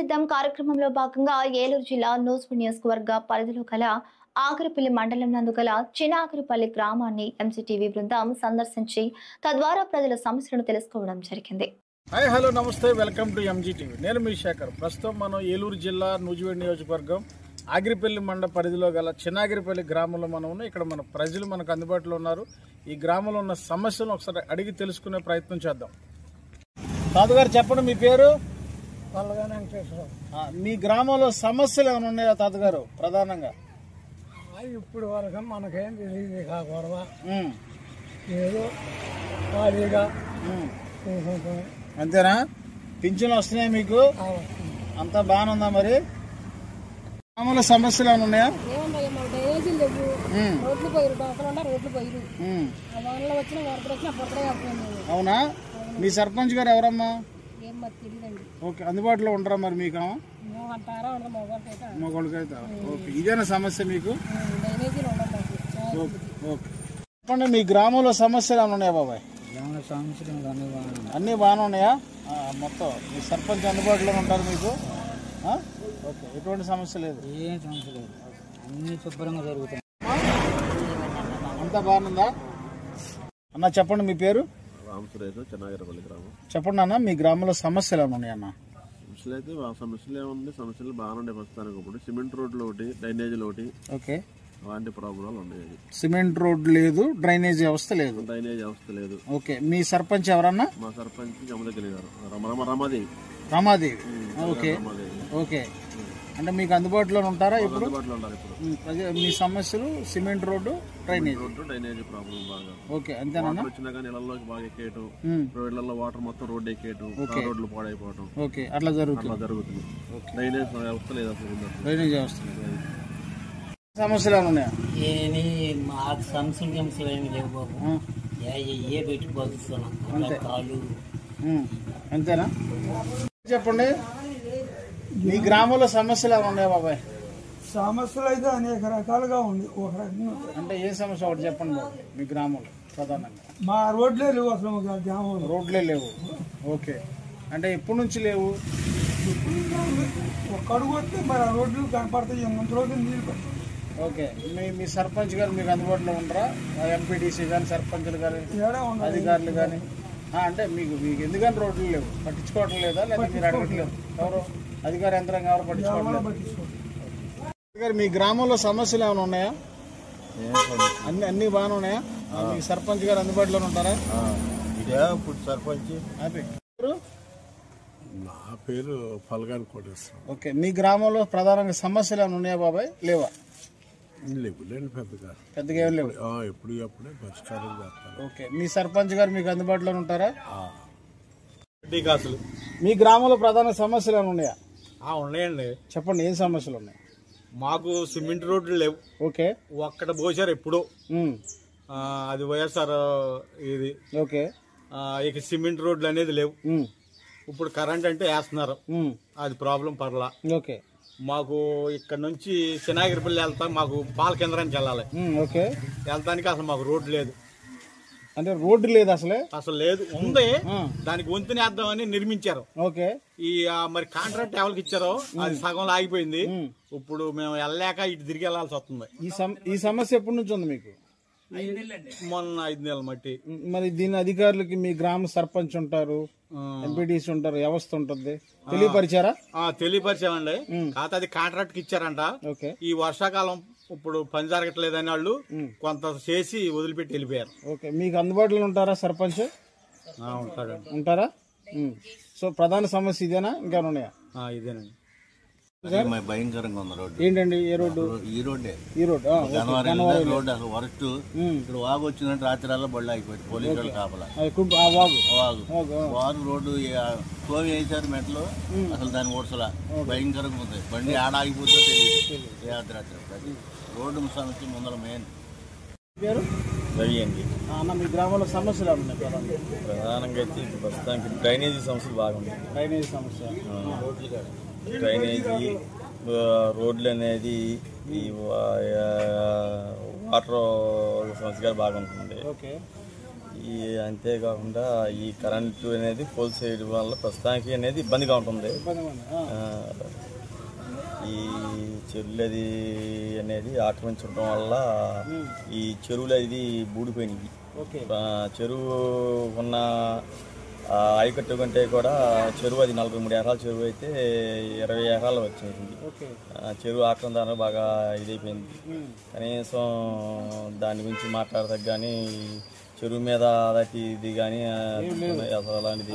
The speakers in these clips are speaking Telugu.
చేద్దాం కార్యక్రమంలో భాగంగా ఏలూరు జిల్లా నూజివీడు నియోజకవర్గ పరిధిలో గల ఆగరపల్లి మండలం నందు గల చినాగరపల్లి గ్రామాన్ని ఎంసీటీవీ బృందం సందర్శించి తద్వారా ప్రజల సమస్యలను తెలుసుకోవడం జరిగింది. హాయ్ హలో నమస్తే, వెల్కమ్ టు ఎంజీటీవీ. నేను మీ శేఖర్. ప్రస్తుతం మనం ఏలూరు జిల్లా నూజివీడు నియోజకవర్గం ఆగిరిపల్లి మండల పరిధిలో గల చినాగిరిపల్లి గ్రామంలో మనం ఉన్నాం. ఇక్కడ మన ప్రజలు మనకు అందుబాటులో ఉన్నారు. ఈ గ్రామంలో ఉన్న సమస్యలను ఒకసారి అడిగి తెలుసుకునే ప్రయత్నం చేద్దాం. తాతగారు చెప్పండి, మీ పేరు? మీ గ్రామంలో సమస్యలు ఏమైనా ఉన్నాయా తాతగారు? ప్రధానంగా ఇప్పుడు వరకు మనకేం తెలియదు గొడవ ఏదో ఖాళీగా అంతేనా? పింఛన్లు వస్తున్నాయి మీకు? అంతా బాగానే ఉందా? మరి గ్రామంలో సమస్యలు ఏమైనా ఉన్నాయా? అవునా? మీ సర్పంచ్ గారు ఎవరమ్మా? ఓకే, అందుబాటులో ఉంటారా మరి మీకు? మొగోళ్ళకైతే ఓకే. ఇదేనా సమస్య మీకు? ఓకే, చెప్పండి, మీ గ్రామంలో సమస్యలు ఏమైనా ఉన్నాయా బాబాయ్? అన్నీ బాగానే ఉన్నాయా? మొత్తం మీ సర్పంచ్ అందుబాటులో ఉంటారు మీకు? ఓకే, ఎటువంటి సమస్య లేదు? ఏం సమస్య లేదు, అన్ని శుభ్రంగా జరుగుతాయి. అంతా బాగుందా అన్న? చెప్పండి, మీ పేరు? రామసురేష్, చినాగిరిపల్లి గ్రామం. చెప్పండి అన్న, మీ గ్రామంలో సమస్యలు ఏమైనా ఉన్నాయన్న? సమస్యలు అయితే సమస్యలు ఏముంది, సమస్యలు బాగానే ప్రస్తుతానికి. ఇప్పుడు సిమెంట్ రోడ్లు ఒకటి, డ్రైనేజీలు ఒకటి, ఓకే, అలాంటి ప్రాబ్లాలు ఉన్నాయి. సిమెంట్ రోడ్ లేదు, డ్రైనేజ్ వ్యవస్థ లేదు. డ్రైనేజ్ వ్యవస్థ లేదు. ఓకే, మీ సర్పంచ్ ఎవరన్నా? మా సర్పంచ్ జమదగిరి గారు, రమాదేవి. రమాదేవి. ఓకే ఓకే, అంటే మీకు అందుబాటులో ఉంటారా ఇప్పుడు? అందుబాటులో ఉంటారు ఇప్పుడు. మీ సమస్యలు cement road, drainage. Road drainage problem బాగా. ఓకే, అంతేనా? వచ్చినా కానీ ఇళ్లలోకి బాగా ఎక్కేయటం, రోడ్లలో వాటర్ మొత్తం రోడ్డు ఎక్కేయటం, రోడ్లు పాడైపోవటం. ఓకే, అట్లా జరుగుతుంది. డ్రైనేజ్ వ్యవస్థ లేదు అసలు. డ్రైనేజ్ వ్యవస్థ సమస్యలు ఏమైనా ఉన్నాయా? ఏమి మాకు సమస్యలు ఏమి లేవు బాబు. ఏ పెట్టి బతుకుతున్నాం కాళ్ళు. అంతేనా? చెప్పండి, మీ గ్రామంలో సమస్యలు ఏమైనా ఉన్నాయా బాబాయ్? సమస్యలు అయితే అనేక రకాలుగా ఉంది. ఒక రకంగా అంటే ఏ సమస్య ఒకటి చెప్పండి బాబు. మీ గ్రామంలో ప్రధానంగా మా రోడ్లే లేవు అసలు. గ్రామంలో రోడ్లే లేవు. ఓకే, అంటే ఎప్పటి నుంచి లేవు? ఒక అడుగు వస్తే మరి ఆ రోడ్లు కనపడతాయి. ముందు రోజు నీళ్ళు పడతాయి. ఓకే, మీ సర్పంచ్ గారు మీకు అందుబాటులో ఉండరా? ఎంపీటీసీ కానీ సర్పంచ్లు కానీ అధికారులు కానీ? అంటే మీకు ఎందుకని రోడ్లు లేవు? పట్టించుకోవటం లేదా, లేదా మీరు అడగట్లేదు? ఎవరు అధికార యంత్రాంగం ఎవరు పట్టించుకోవట్లేదు? మీ గ్రామంలో సమస్యలు ఏమైనా ఉన్నాయా? అన్ని బాగానే ఉన్నాయా? మీ సర్పంచ్ గారు అందుబాటులో ఉంటారా? ఇప్పుడు సర్పంచ్ నా పేరు పల్గాన్ కోటేశ్వరం. ఓకే, మీ గ్రామంలో ప్రధానంగా సమస్యలు ఏమైనా ఉన్నాయా బాబాయ్? లేవా? లేవు, పెద్దగా ఏం లేవు. ఎప్పుడే పరిష్కారం చేస్తారు. ఓకే, మీ సర్పంచ్ గారు మీకు అందుబాటులో ఉంటారా? కాసులు. మీ గ్రామంలో ప్రధాన సమస్యలు ఏమైనా ఉన్నాయా? ఉన్నాయండి. చెప్పండి, ఏం సమస్యలు ఉన్నాయి? మాకు సిమెంట్ రోడ్లు లేవు. ఓకే, ఒక్కడ పోసారు ఎప్పుడో, అది వైఎస్ఆర్ ఇది. ఓకే, ఇక సిమెంట్ రోడ్లు అనేది లేవు. ఇప్పుడు కరెంట్ అంటే వేస్తున్నారు, అది ప్రాబ్లం పర్లా. ఓకే, మాకు ఇక్కడ నుంచి చినాగిరిపల్లి వెళ్తాం, మాకు పాల కేంద్రానికి వెళ్ళాలి. ఓకే, వెళ్తానికి అసలు మాకు రోడ్డు లేదు. అంటే రోడ్డు లేదు అసలు లేదు, ఉంది. దానికి వంతునేద్దామని నిర్మించారు. ఓకే, ఈ మరి కాంట్రాక్ట్ ఎవరికి ఇచ్చారో అది సగంలో ఆగిపోయింది. ఇప్పుడు మేము వెళ్ళలేక ఇటు తిరిగి వెళ్లాల్సి వస్తుంది. ఈ సమస్య ఎప్పటి నుంచి ఉంది మీకు? మొన్న 5 నెలల మట్టి. మరి దీని అధికారులకి మీ గ్రామ సర్పంచ్ ఉంటారు, ఎంపీటీసీ ఉంటారు, వ్యవస్థ ఉంటుంది, తెలియపరిచారా? తెలియపరిచామండి. కాకపోతే అది కాంట్రాక్ట్ కి ఇచ్చారంట. ఈ వర్షాకాలం ఇప్పుడు పని జరగట్లేదని వాళ్ళు కొంత చేసి వదిలిపెట్టి వెళ్ళిపోయారు. ఓకే, మీకు అందుబాటులో ఉంటారా సర్పంచ్? ఉంటారా? సో ప్రధాన సమస్య ఇదేనా, ఇంకా ఉన్నాయా? ఇదేనండి. భయంకరంగా ఉంది రోడ్డు. ఏంటండి? ఏ రోడ్డు? ఈ రోడ్డు రోడ్డు అసలు వరస్ట్. ఇప్పుడు వాగు వచ్చినట్టు రాత్రి బళ్ళు ఆగిపోయింది. పోలీసులు కాపలా వాగు రోడ్డు తోమి వేసారు మెట్లు. అసలు దాని ఓడ్సలా భయంకరంగా ఉంది. బండి ఆడ ఆగిపోతే తెలియదు. రాత్రి రోడ్డు సమస్య ముందర మెయిన్. పేరు రవి అండి. అన్న, మీ గ్రామంలో సమస్యలు ఉన్నాయి ప్రధానంగా అయితే ప్రస్తుతానికి డ్రైనేజీ సమస్యలు బాగున్నాయి. డ్రైనేజీ సమస్య, డ్రైనేజీ, రోడ్లు అనేది, ఈ వాటర్ సమస్య బాగుంటుంది. ఓకే, అంతేకాకుండా ఈ కరెంటు అనేది పోల్ చేయడం వల్ల ప్రస్తుతానికి అనేది ఇబ్బందిగా ఉంటుంది. ఈ చెరువులు అది అనేది ఆక్రమించడం వల్ల ఈ చెరువులు అది బూడిపోయినాయి. చెరువు ఉన్న ఆయకట్టు కంటే కూడా చెరువు అది 43 ఎకరాల చెరువు అయితే 20 ఎకరాలు వచ్చేసింది. చెరువు ఆక్రమణ బాగా ఇదైపోయింది. కనీసం దాని గురించి మాట్లాడతాం కానీ చెరువు మీద అలాంటి ఇది కానీ అసలు అలాంటిది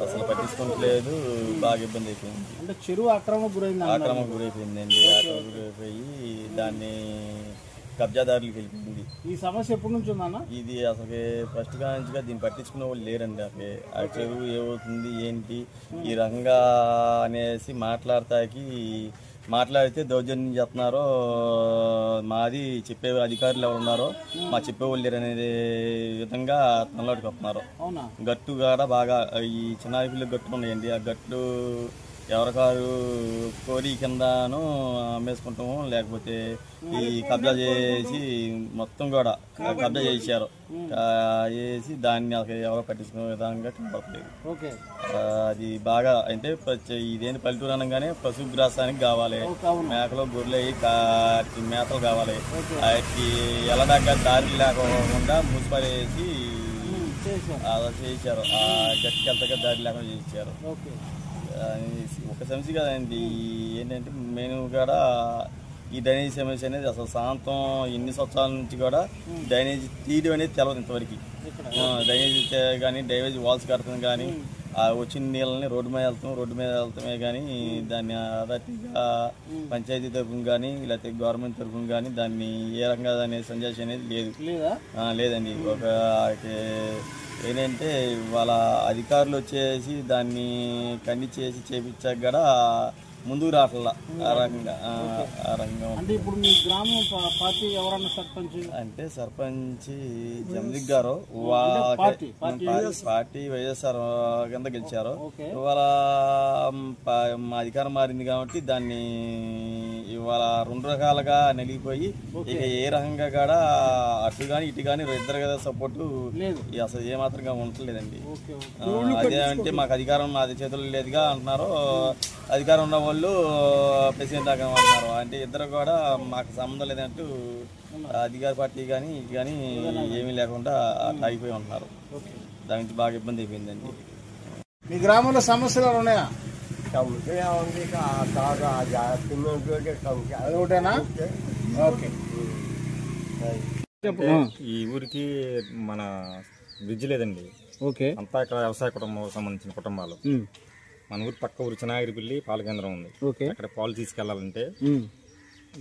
అసలు పట్టించుకోవట్లేదు. బాగా ఇబ్బంది అయిపోయింది. అంటే చెరువు ఆక్రమణకు గురైపోయిందండి. ఆక్రమణకు గురైపోయి దాన్ని కబ్జాదారులకు వెళ్ళిపోయింది. ఈ సమస్య ఎప్పటి నుంచి ఉందన్న? ఇది అసలు ఫస్ట్ కానించిగా దీన్ని పట్టించుకునే వాళ్ళు లేరండి. అసలు ఆ చెరువు ఏమవుతుంది ఏంటి ఈ రకంగా అనేసి మాట్లాడితే దౌర్జన్యం చేస్తున్నారో మాది చెప్పే అధికారులు ఎవరు ఉన్నారో మా చెప్పేవాళ్ళు లేరు అనేది విధంగా తనలోకి వస్తున్నారు. గట్టు కూడా బాగా ఈ చిన్న గట్లు ఉన్నాయండి. ఆ గట్లు ఎవరికారు కోరి కిందను అమ్మేసుకుంటాము, లేకపోతే ఈ కబ్జా చేసి మొత్తం కూడా కబ్జా చేశారు. చేసి దాన్ని ఎవరో పట్టించుకునే విధంగా కనపడలేదు. అది బాగా అంటే ఇదేంటి పల్లెటూరు అనగానే పశుగ్రాసానికి కావాలి, మేకలు గొర్రెలు మేతలు కావాలి. వాటికి ఎలా దగ్గర దారి లేకుండా మున్సిపల్ వేసి అలా చేశారు. ఆ గట్టికి వెళ్తాక దారి లేకుండా చేశారు. ఒక సమస్య కదండి. ఏంటంటే మేము కూడా ఈ డ్రైనేజ్ సమస్య అనేది అసలు సాయంత్రం ఎన్ని సంవత్సరాల నుంచి కూడా డ్రైనేజ్ తీయడం అనేది తెలవదు ఇంతవరకు. డ్రైనేజ్ కానీ డ్రైనేజ్ వాల్స్ కడతాం కానీ వచ్చిన నీళ్ళని రోడ్డు మీద వెళ్తామే కానీ దాన్ని అదటిగా పంచాయతీ తరఫున కానీ లేకపోతే గవర్నమెంట్ తరఫున కానీ దాన్ని ఏ రకంగా అనే సందేశం అనేది లేదండి. ఒక ఏంటంటే వాళ్ళ అధికారులు వచ్చేసి దాన్ని ఖండించేసి చేపించాక కూడా ముందుకు రావట్లా. ఆ రకంగా అంటే ఇప్పుడు మీ గ్రామం పార్టీ ఎవరన్నా సర్పంచ్ అంటే సర్పంచ్ జమదిక్ గారు పార్టీ వైఎస్ఆర్ కింద గెలిచారు. ఇవాళ మా అధికారం మారింది కాబట్టి దాన్ని ఇవాళ 2 రకాలుగా నలిగిపోయి ఇక ఏ రకంగా కూడా అటు కానీ ఇటు కానీ ఇద్దరు కదా సపోర్టు అసలు ఏమాత్రంగా ఉండట్లేదండి. అదే అంటే మాకు అధికారం మాది చేతుల్లో లేదుగా అంటున్నారు. అధికారం ఉన్న వాళ్ళు ప్రెసిడెంట్ దాకా అంటున్నారు. అంటే ఇద్దరు కూడా మాకు సంబంధం లేదంటూ అధికార పార్టీ కానీ ఏమీ లేకుండా అట్లా అయిపోయి ఉంటున్నారు. దాని నుంచి బాగా ఇబ్బంది అయిపోయిందండి. మీ గ్రామంలో సమస్యలు ఉన్నాయా? ఒకటేనా? ఓకే. ఈ ఊరికి మన బ్రిడ్జ్ లేదండి. ఓకే. అంతా ఇక్కడ వ్యవసాయ కుటుంబం సంబంధించిన కుటుంబాలు. మన ఊరి పక్క ఊరు చినాగిరిపల్లి పాల కేంద్రం ఉంది. అక్కడ పాలు తీసుకెళ్లాలంటే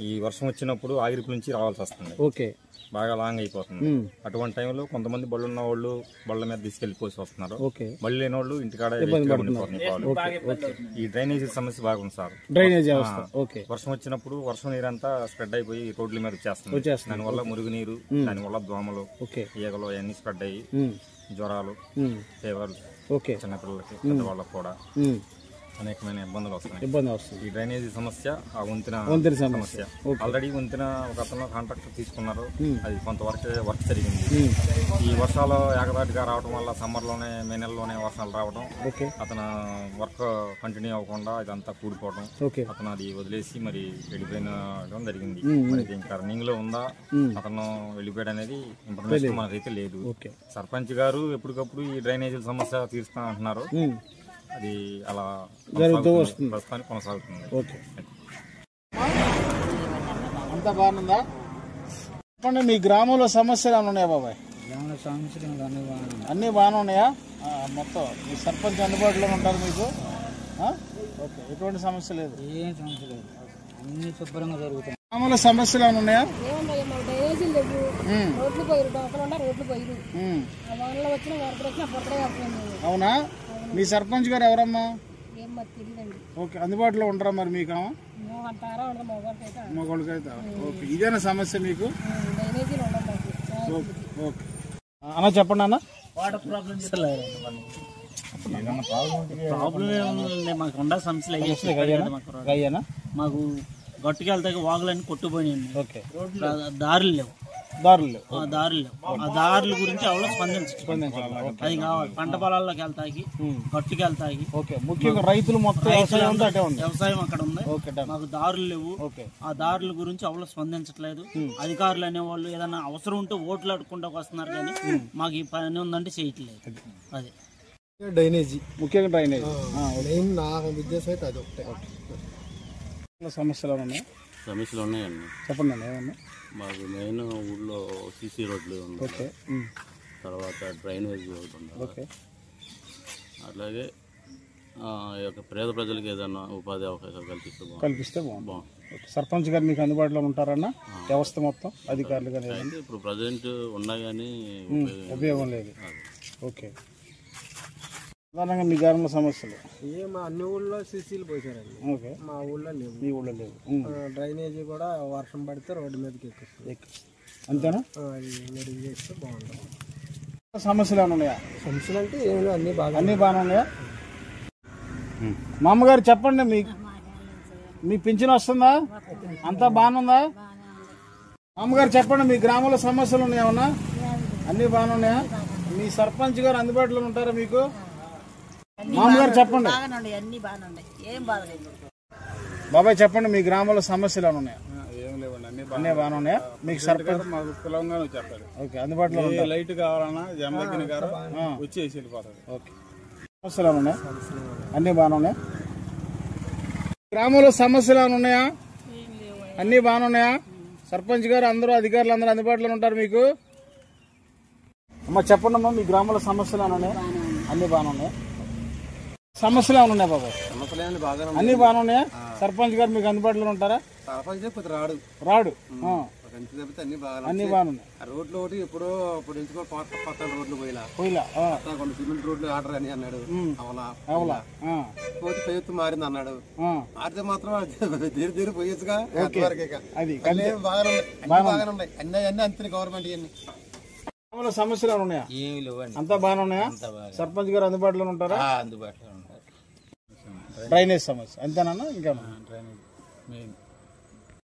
ఈ వర్షం వచ్చినప్పుడు ఆగిరిపల్లి నుంచి రావాల్సి వస్తుంది. బాగా లాంగ్ అయిపోతుంది. అటువంటి టైంలో కొంతమంది బళ్ళు ఉన్న వాళ్ళు బళ్ళ మీద తీసుకెళ్లిపోసి వస్తున్నారు. బళ్ళు లేని వాళ్ళు ఇంటికాడ ఈ డ్రైనేజీ సమస్య బాగుంది సార్. వర్షం వచ్చినప్పుడు వర్షం నీరంతా స్ప్రెడ్ అయిపోయి రోడ్ల మీద వచ్చేస్తుంది. దానివల్ల మురుగునీరు, దానివల్ల దోమలు, ఈగలు అవన్నీ స్ప్రెడ్ అయ్యి జ్వరాలు, ఫీవర్లు చిన్నపిల్లలకి పెద్దవాళ్ళకి కూడా అనేకమైన ఇబ్బందులు వస్తున్నాయి. ఈ డ్రైనేజీ సమస్య, ఆ వంతెన సమస్య. ఆల్రెడీ వంతెన ఒక అతను కాంట్రాక్టర్ తీసుకున్నారు. అది కొంతవరకు వర్క్ జరిగింది. ఈ వర్షాలు ఏకదాటిగా రావడం వల్ల సమ్మర్లోనే మే నెలలోనే వర్షాలు రావడం, అతను వర్క్ కంటిన్యూ అవ్వకుండా ఇదంతా కూడిపోవడం, అతను అది వదిలేసి మరి వెళ్ళిపోయినడం జరిగింది. మరి ఇంకా రన్నింగ్ లో ఉందా, అతను వెళ్ళిపోయాడు అనేది ఇన్ఫర్మేషన్ మనకైతే లేదు. సర్పంచ్ గారు ఎప్పటికప్పుడు ఈ డ్రైనేజీ సమస్య తీరుస్తా అంటున్నారు. అది అలా ప్రస్తుతానికి కొనసాగుతుంది. అంతా బాగుందా? చెప్పండి, మీ గ్రామంలో సమస్యలు ఏమైనా ఉన్నాయా బాబాయ్? అన్నీ బాగానే ఉన్నాయా? మొత్తం మీ సర్పంచ్ అందుబాటులో ఉంటారు మీకు? ఓకే. ఎటువంటి సమస్య లేదు? ఏం సమస్య లేదు, అన్ని శుభ్రంగా జరుగుతాయి. గ్రామంలో సమస్యలు ఏమైనా ఉన్నాయా? అవునా? మీ సర్పంచ్ గారు ఎవరమ్మా? ఓకే. అందుబాటులో ఉంటారా మరి మీకు? మగవాళ్ళకైతే ఓకే. ఇదేనా సమస్య మీకు? ఓకే అన్న, చెప్పండి అన్న. వాటర్ ప్రాబ్లమ్స్ మాకు ఉండే సమస్యలు మాకు గట్టుకెళ్తాక వాగులన్నీ కొట్టుపోయినాయండి. దారులు లేవు. దారులు దారులు ఆ దారుల గురించి ఎవరో స్పందించాలి. అది కావాలి. పంట పొలాల్లోకి వెళ్తాయి, గట్టుకి వెళ్తాయి. ముఖ్యంగా రైతులు మొత్తం వ్యవసాయం అక్కడ ఉంది, మాకు దారులు లేవు. ఆ దారుల గురించి ఎవరో స్పందించట్లేదు. అధికారులు అనేవాళ్ళు ఏదైనా అవసరం ఉంటే ఓట్లు అడుక్కుంటూ వస్తున్నారు, కానీ మాకు ఈ పని ఉందంటే చేయట్లేదు. అది డ్రైనేజీ, ముఖ్యంగా డ్రైనేజీ నా ఉద్దేశం అయితే అది ఒకటే. సమస్యలు ఉన్నాయి. సమస్యలు ఉన్నాయండి, చెప్పండి ఏమన్నా. మాకు మెయిన్ ఊళ్ళో సీసీ రోడ్లు ఉన్నాయి, తర్వాత డ్రైనేజ్ ఒకటి ఉంది. అట్లాగే ఈ యొక్క పేద ప్రజలకు ఏదైనా ఉపాధి అవకాశాలు కల్పిస్తే బాగుంది. సర్పంచ్ గారు మీకు అందుబాటులో ఉంటారన్న వ్యవస్థ మొత్తం అధికారులు కానీ ఇప్పుడు ప్రజెంట్ ఉన్నా కానీ ఉపయోగం లేదు. ఓకే, ప్రధానంగా మీ గ్రామంలో సమస్యలు మా అన్ని ఊళ్ళో సీసీలు పోసారండి. ఓకే, మా ఊళ్ళో లేవు. మీ ఊళ్ళో లేవు. డ్రైనేజీ కూడా వర్షం పడితే రోడ్డు మీదకి ఎక్కుతుంది. అంతేనా? అది మెరుగు చేస్తే బాగుంటుంది. సమస్యలు ఏమైనా ఉన్నాయా? సమస్యలు అంటే ఏమి అన్ని బాగానే ఉన్నాయా? మా అమ్మగారు చెప్పండి, మీ పింఛన్ వస్తుందా? అంతా బాగానుందా? అమ్మగారు చెప్పండి, మీ గ్రామంలో సమస్యలు ఉన్నాయా? అన్ని బాగానే ఉన్నాయా? మీ సర్పంచ్ గారు అందుబాటులో ఉంటారా మీకు? మామగారు చెప్పండి. బాబాయ్ చెప్పండి, మీ గ్రామంలో సమస్యలు ఏమైనా ఉన్నాయా? ఏం లేవండి, అన్నీ బాగానే ఉన్నాయా? మీకు సర్పంచ్ మాకు కులంగానే చెప్పారు. ఓకే, అందుబాటులో లైట్ కావాలన్నా జమదగ్గిన గారు వచ్చేసి వెళ్ళిపోతారు. ఓకే, సమస్యలు ఏమైనా ఉన్నాయా? అన్నీ బాగానే ఉన్నాయా? గ్రామంలో సమస్యలు ఏమైనా ఉన్నాయా? అన్నీ బాగానే ఉన్నాయా? సర్పంచ్ గారు అధికారులు అందరూ అందుబాటులో ఉంటారు మీకు? అమ్మ చెప్పండి అమ్మా, మీ గ్రామంలో సమస్యలు ఏమైనా ఉన్నాయా? అన్నీ బాగానే ఉన్నాయా? సమస్యలు ఏమైనా ఉన్నాయి బాబా? అన్ని బాగానే ఉన్నాయా? సర్పంచ్ గారు మీకు అందుబాటులో ఉంటారా? రాడు అన్ని బాగున్నాయి. రోడ్లు ఒకటి ఎప్పుడో కొత్త రోడ్లు పోయిలా కొన్ని సిమెంట్ రోడ్లు ఆర్డర్ అని అన్నాడు. అవలా పోతే ప్రభుత్వం మారింది అన్నాడు. మారితే మాత్రం తీరు పోయొచ్చుగా. బాగానే ఉన్నాయి అన్ని అంతే గవర్నమెంట్ ఇవన్నీ. సమస్యలు ఉన్నాయా? ఏమి లేవండి, అంతా బాగానే ఉన్నాయా? సర్పంచ్ గారు అందుబాటులో ఉంటారా? అందుబాటులో ఉంటారు. డ్రైనేజ్ సమస్య అంతేనా? ఇంకా డ్రైనేజ్ మెయిన్